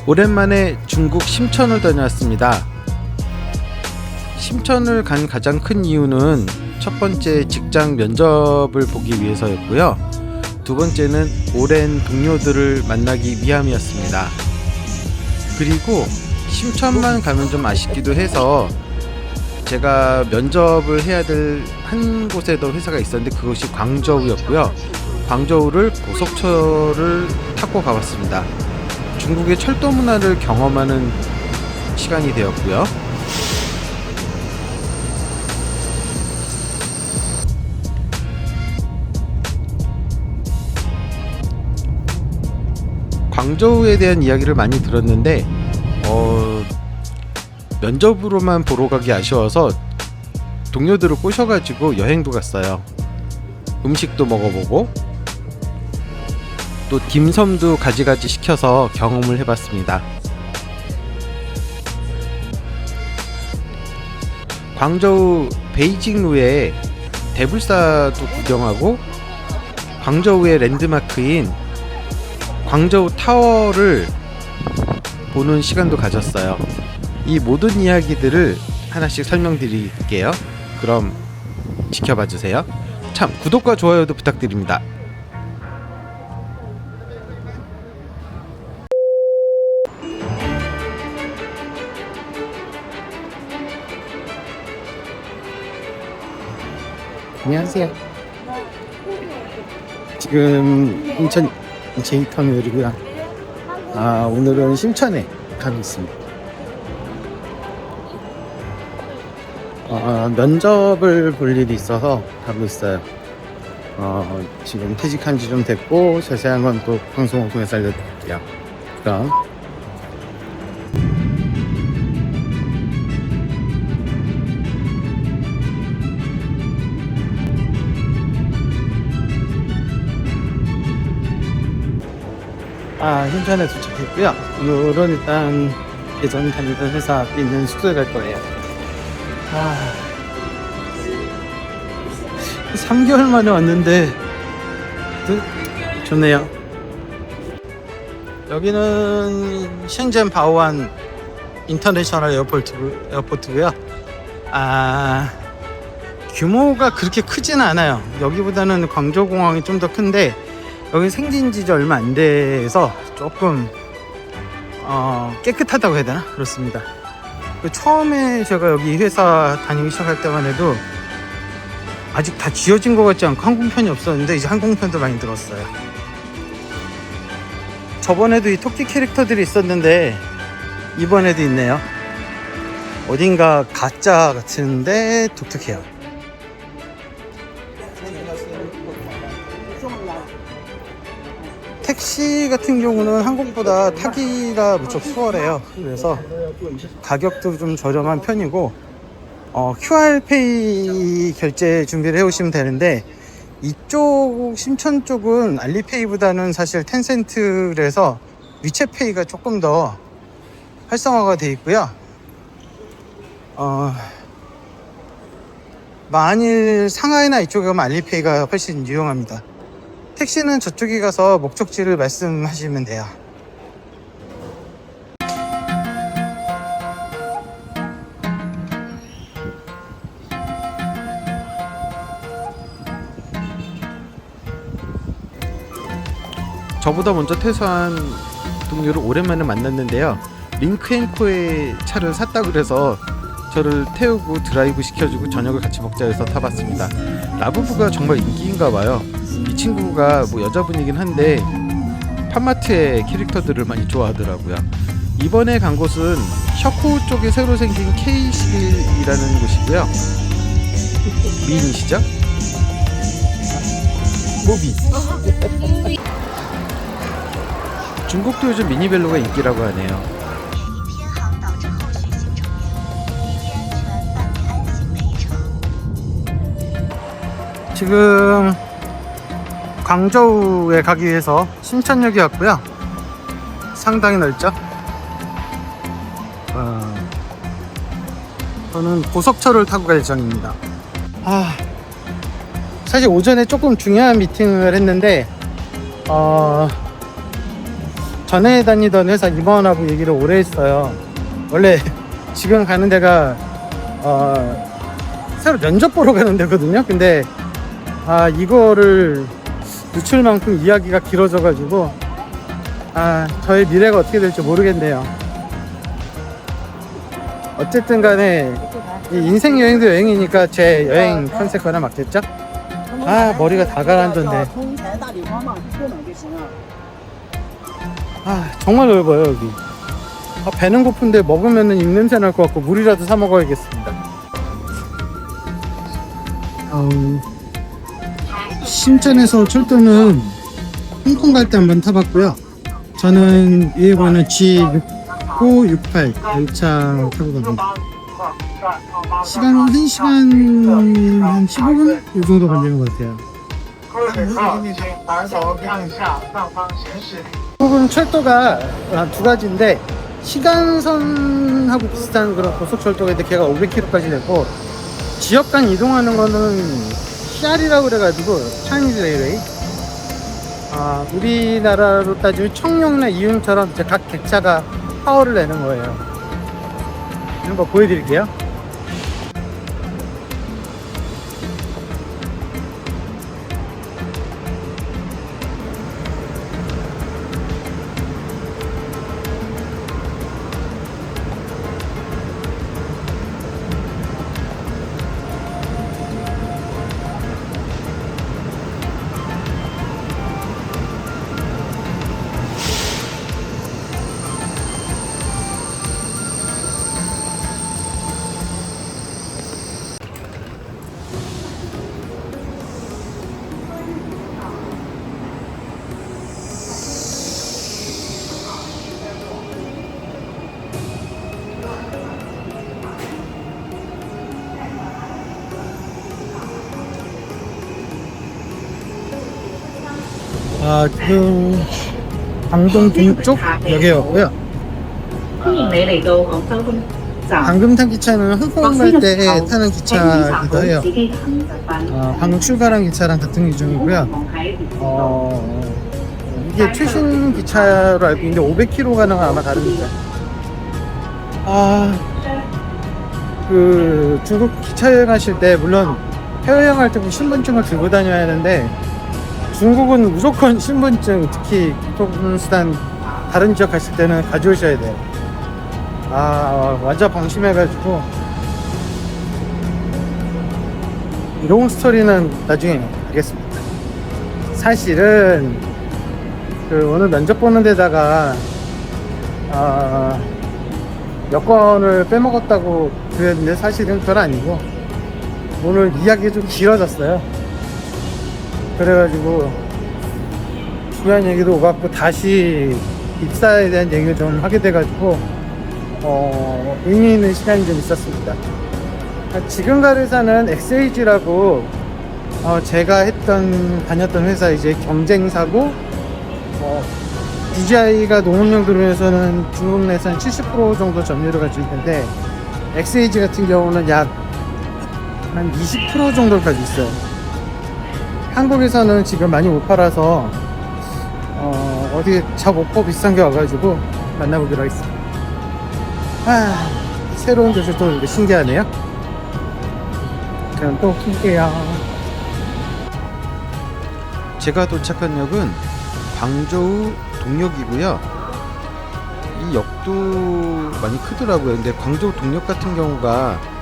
오랜만에 중국 심천을 다녀왔습니다. 심천을 간 가장 큰 이유는 첫 번째 직장 면접을 보기 위해서였고요. 두 번째는 오랜 동료들을 만나기 위함이었습니다. 그리고 심천만 가면 좀 아쉽기도 해서 제가 면접을 해야 될 한 곳에 더 회사가 있었는데 그것이 광저우였고요. 광저우를 고속철을 타고 가봤습니다. 중국의 철도 문화를 경험하는 시간이 되었고요. 광저우에 대한 이야기를 많이 들었는데 면접으로만 보러 가기 아쉬워서 동료들을 꼬셔가지고 여행도 갔어요. 음식도 먹어보고 또 딤섬도 가지가지 시켜서 경험을 해봤습니다. 광저우 베이징루에 대불사도 구경하고 광저우의 랜드마크인 광저우 타워를 보는 시간도 가졌어요. 이 모든 이야기들을 하나씩 설명드릴게요. 그럼 지켜봐 주세요. 참, 구독과 좋아요도 부탁드립니다. 안녕하세요. 지금 인천 제2터미널이고요. 오늘은 심천에 가고 있습니다. 면접을 볼 일이 있어서 가고 있어요. 지금 퇴직한 지 좀 됐고 자세한 건 또 방송을 통해서 알려드릴게요. 그럼 심천에 도착했고요. 오늘은 일단 예전 다니던 회사 앞에 있는 숙소에 갈 거예요. 3개월 만에 왔는데 좋네요. 여기는 셴젠 바오안 인터내셔널 에어포트고요. 규모가 그렇게 크진 않아요. 여기보다는 광저우공항이 좀 더 큰데 여기 생긴 지 얼마 안 돼서 조금 깨끗하다고 해야 되나? 그렇습니다. 처음에 제가 여기 회사 다니기 시작할 때만 해도 아직 다 지어진 것 같지 않고 항공편이 없었는데 이제 항공편도 많이 들었어요. 저번에도 이 토끼 캐릭터들이 있었는데 이번에도 있네요. 어딘가 가짜 같은데 독특해요. 택시 같은 경우는 한국보다 타기가 무척 수월해요. 그래서 가격도 좀 저렴한 편이고 QR페이 결제 준비를 해오시면 되는데 이쪽 심천 쪽은 알리페이보다는 사실 텐센트라서 위챗페이가 조금 더 활성화가 되어 있고요. 만일 상하이나 이쪽에 가면 알리페이가 훨씬 유용합니다. 택시는 저쪽에 가서 목적지를 말씀하시면 돼요. 저보다 먼저 퇴소한 동료를 오랜만에 만났는데요. 링크앤코의 차를 샀다 그래서 저를 태우고 드라이브 시켜주고 저녁을 같이 먹자 해서 타봤습니다. 라부부가 정말 인기인가 봐요. 이 친구가 뭐 여자분이긴 한데 팜마트의 캐릭터들을 많이 좋아하더라고요. 이번에 간 곳은 셔쿠 쪽에 새로 생긴 K11이라는 곳이고요. 미인이시죠? 모비. 중국도 요즘 미니벨로가 인기라고 하네요. 지금 광저우에 가기 위해서 심천역에 왔고요. 상당히 넓죠? 저는 고속철을 타고 갈 예정입니다. 사실 오전에 조금 중요한 미팅을 했는데 전에 다니던 회사 임원하고 얘기를 오래 했어요. 원래 지금 가는 데가 새로 면접 보러 가는 데거든요. 근데 이거를 늦출만큼 이야기가 길어져가지고 저의 미래가 어떻게 될지 모르겠네요. 어쨌든 간에 이 인생 여행도 여행이니까 제 여행 컨셉 하나 맞겠죠? 머리가 다 가라앉았네. 정말 넓어요 여기. 배는 고픈데 먹으면 입냄새 날 것 같고 물이라도 사 먹어야겠습니다. 심천에서 철도는 홍콩 갈 때 한번 타봤고요. 저는 위에 가는 G69, 68 열차 타고 갑니다. 시간은 1시간 한 15분? 이 정도 걸리는 것 같아요. 한국은 철도가 두 가지인데 시간선하고 비슷한 그런 고속철도가 있는데 걔가 500km까지 되고 지역 간 이동하는 거는 CR이라고 그래가지고 차이니즈 레일웨이. 우리나라로 따지면 청룡이나 이윤처럼 이제 각 객차가 파워를 내는 거예요. 이런 거 보여드릴게요. 지금 방동 동쪽 역이었고요. 방금 탄 기차는 홍콩 갈 때 타는 기차이기도 해요. 방금 출발한 기차랑 같은 기종이고요. 이게 최신 기차로 알고 있는데 500km 가는 건 아마 다른 기차. 중국 기차 여행하실 때 물론 해외여행 할 때 신분증을 들고 다녀야 하는데 중국은 무조건 신분증, 특히 교통수단 다른 지역 갔을 때는 가져오셔야 돼요. 완전 방심해가지고 롱 스토리는 나중에 하겠습니다. 사실은 오늘 면접 보는 데다가 여권을 빼먹었다고 그랬는데 사실은 그건 아니고 오늘 이야기가 좀 길어졌어요. 그래가지고 중요한 얘기도 오갔고 다시 입사에 대한 얘기를 좀 하게 돼가지고 의미 있는 시간이 좀 있었습니다. 지금 갈 회사는 XAG라고 제가 다녔던 회사 이제 경쟁사고 DJI가 농업용 드론에서는 중국 내에서는 70% 정도 점유율을 가지고 있는데 XAG 같은 경우는 약 한 20% 정도를 가지고 있어요. 한국에서는 지금 많이 못 팔아서 어디 잡 오퍼 비싼 게 와가지고 만나보기로 하겠습니다. 새로운 도시 또 이거 신기하네요. 그럼 또 킬게요. 제가 도착한 역은 광저우 동역이고요. 이 역도 많이 크더라고요. 근데 광저우 동역 같은 경우가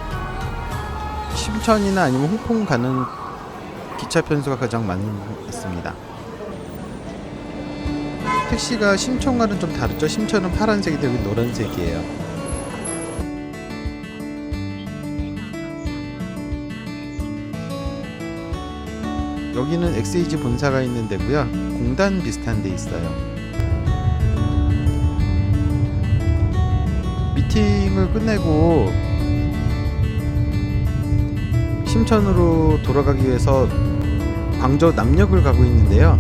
심천이나 아니면 홍콩 가는 기차 편수가 가장 많습니다. 택시가 심천과는 좀 다르죠. 심천은 파란색이 되고 노란색이에요. 여기는 XAG 본사가 있는 데고요. 공단 비슷한 데 있어요. 미팅을 끝내고 심천으로 돌아가기 위해서 광저우 남역을 가고 있는데요.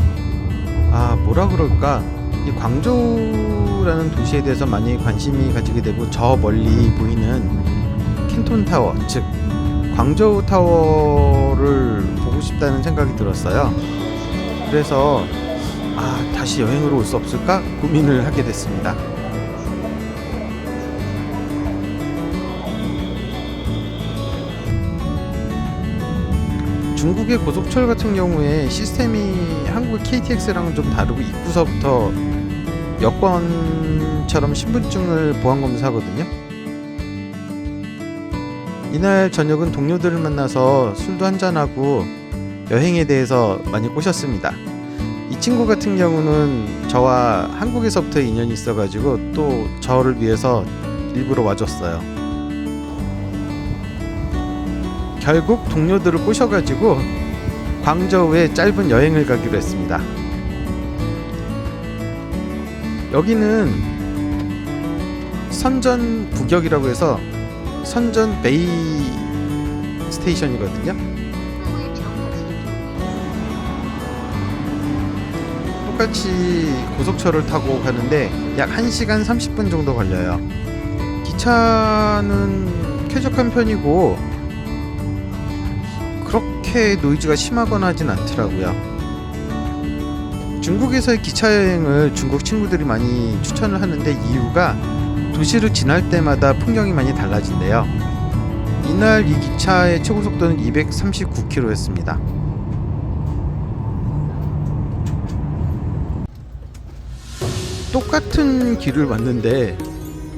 뭐라 그럴까, 이 광저우라는 도시에 대해서 많이 관심이 가지게 되고 저 멀리 보이는 켄톤 타워, 즉 광저우 타워를 보고 싶다는 생각이 들었어요. 그래서 다시 여행으로 올 수 없을까 고민을 하게 됐습니다. 중국의 고속철 같은 경우에 시스템이 한국의 KTX랑은 좀 다르고 입구서부터 여권처럼 신분증을 보안검사하거든요. 이날 저녁은 동료들을 만나서 술도 한잔하고 여행에 대해서 많이 꼬셨습니다. 이 친구 같은 경우는 저와 한국에서부터 인연이 있어가지고 또 저를 위해서 일부러 와줬어요. 결국 동료들을 꼬셔가지고 광저우에 짧은 여행을 가기로 했습니다. 여기는 선전 부격이라고 해서 선전 베이 스테이션이거든요. 똑같이 고속철을 타고 가는데 약 1시간 30분 정도 걸려요. 기차는 쾌적한 편이고 그렇게 노이즈가 심하거나 하진 않더라고요. 중국에서의 기차 여행을 중국 친구들이 많이 추천을 하는데 이유가 도시를 지날 때마다 풍경이 많이 달라진대요. 이날 이 기차의 최고 속도는 239km였습니다. 똑같은 길을 왔는데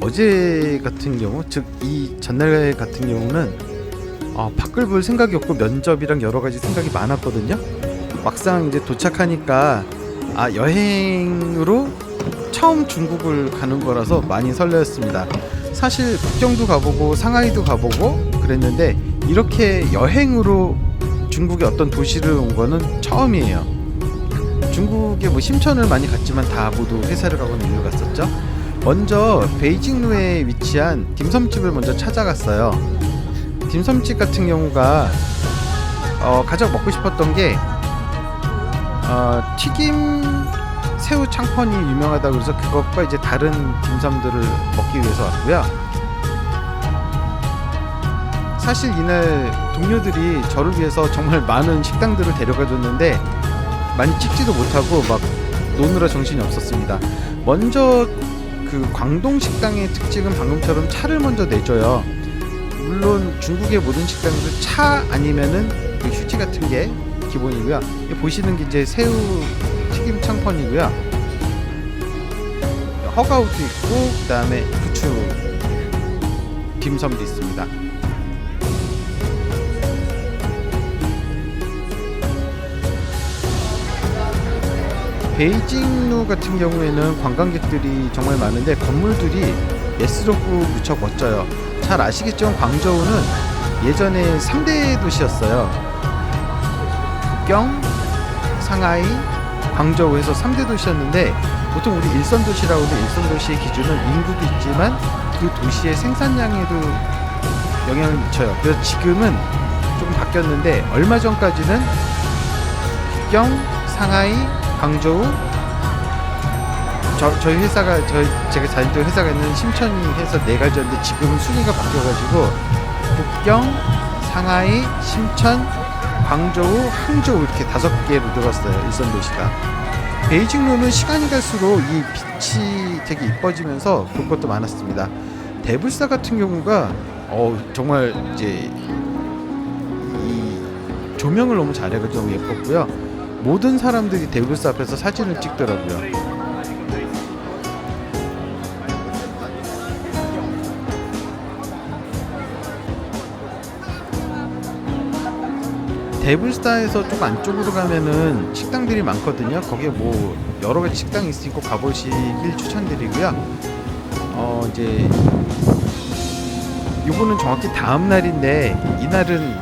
어제 같은 경우, 즉 이 전날 같은 경우는 밖을 볼 생각이 없고 면접이랑 여러 가지 생각이 많았거든요. 막상 이제 도착하니까 여행으로 처음 중국을 가는 거라서 많이 설레었습니다. 사실 북경도 가보고 상하이도 가보고 그랬는데 이렇게 여행으로 중국의 어떤 도시를 온 거는 처음이에요. 중국에 뭐 심천을 많이 갔지만 다 모두 회사를 가거나 일로 갔었죠. 먼저 베이징루에 위치한 딤섬집을 먼저 찾아갔어요. 딤섬집 같은 경우가 가장 먹고 싶었던 게 튀김 새우 창펀이 유명하다 그래서 그것과 이제 다른 딤섬들을 먹기 위해서 왔고요. 사실 이날 동료들이 저를 위해서 정말 많은 식당들을 데려가 줬는데 많이 찍지도 못하고 막 노느라 정신이 없었습니다. 먼저 그 광동 식당의 특징은 방금처럼 차를 먼저 내줘요. 물론 중국의 모든 식당에서 차 아니면은 그 휴지 같은 게 기본이고요. 보시는 게 이제 새우 튀김 창펀이고요. 허가우도 있고 그 다음에 부추 딤섬도 있습니다. 베이징루 같은 경우에는 관광객들이 정말 많은데 건물들이 예스럽고 무척 멋져요. 잘 아시겠지만 광저우는 예전에 3대 도시였어요. 북경, 상하이, 광저우에서 3대 도시였는데 보통 우리 일선 도시라고 하는 일선 도시의 기준은 인구도 있지만 그 도시의 생산량에도 영향을 미쳐요. 그래서 지금은 조금 바뀌었는데 얼마 전까지는 북경, 상하이, 광저우, 저희 회사가 제가 다니던 회사가 있는 심천이 해서 4가지였는데 지금은 순위가 바뀌어가지고 북경, 상하이, 심천, 광저우, 항저우 이렇게 5개로 늘었어요. 일선 도시가. 베이징루는 시간이 갈수록 이 빛이 되게 이뻐지면서 볼 것도 많았습니다. 대불사 같은 경우가 정말 이제 이 조명을 너무 잘해가지고 너무 예뻤고요. 모든 사람들이 대불사 앞에서 사진을 찍더라고요. 대불사에서 좀 안쪽으로 가면은 식당들이 많거든요. 거기에 뭐 여러 가지 식당이 있으니까 가보시길 추천드리고요. 이제 요거는 정확히 다음 날인데 이날은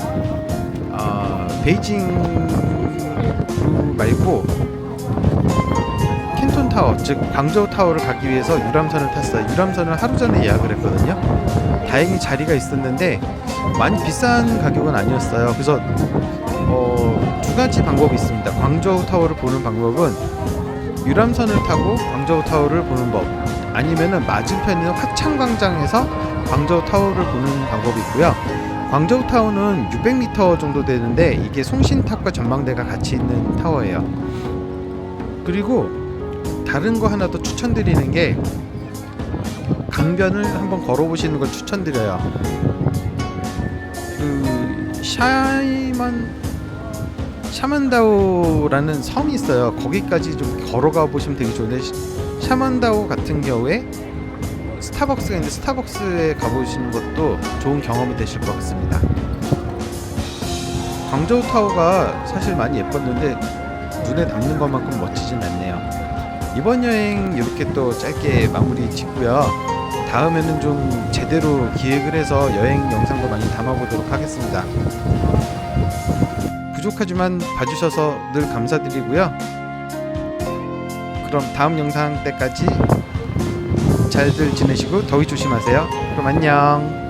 베이징 말고 캔톤 타워, 즉 광저우 타워를 가기 위해서 유람선을 탔어요. 유람선을 하루 전에 예약을 했거든요. 다행히 자리가 있었는데 많이 비싼 가격은 아니었어요. 그래서 2가지 방법이 있습니다. 광저우 타워를 보는 방법은 유람선을 타고 광저우 타워를 보는 법, 아니면은 맞은편에 있는 화창광장에서 광저우 타워를 보는 방법이 있고요. 광저우 타워는 600m 정도 되는데 이게 송신탑과 전망대가 같이 있는 타워예요. 그리고 다른 거 하나 더 추천드리는 게 강변을 한번 걸어보시는 걸 추천드려요. 그 샤만다오라는 섬이 있어요. 거기까지 좀 걸어가 보시면 되게 좋은데, 샤만다오 같은 경우에 스타벅스가 있는데 스타벅스에 가보시는 것도 좋은 경험이 되실 것 같습니다. 광저우 타워가 사실 많이 예뻤는데 눈에 담는 것만큼 멋지진 않네요. 이번 여행 이렇게 또 짧게 마무리 짓고요. 다음에는 좀 제대로 기획을 해서 여행 영상도 많이 담아보도록 하겠습니다. 부족하지만 봐주셔서 늘 감사드리고요. 그럼 다음 영상 때까지 잘들 지내시고 더위 조심하세요. 그럼 안녕.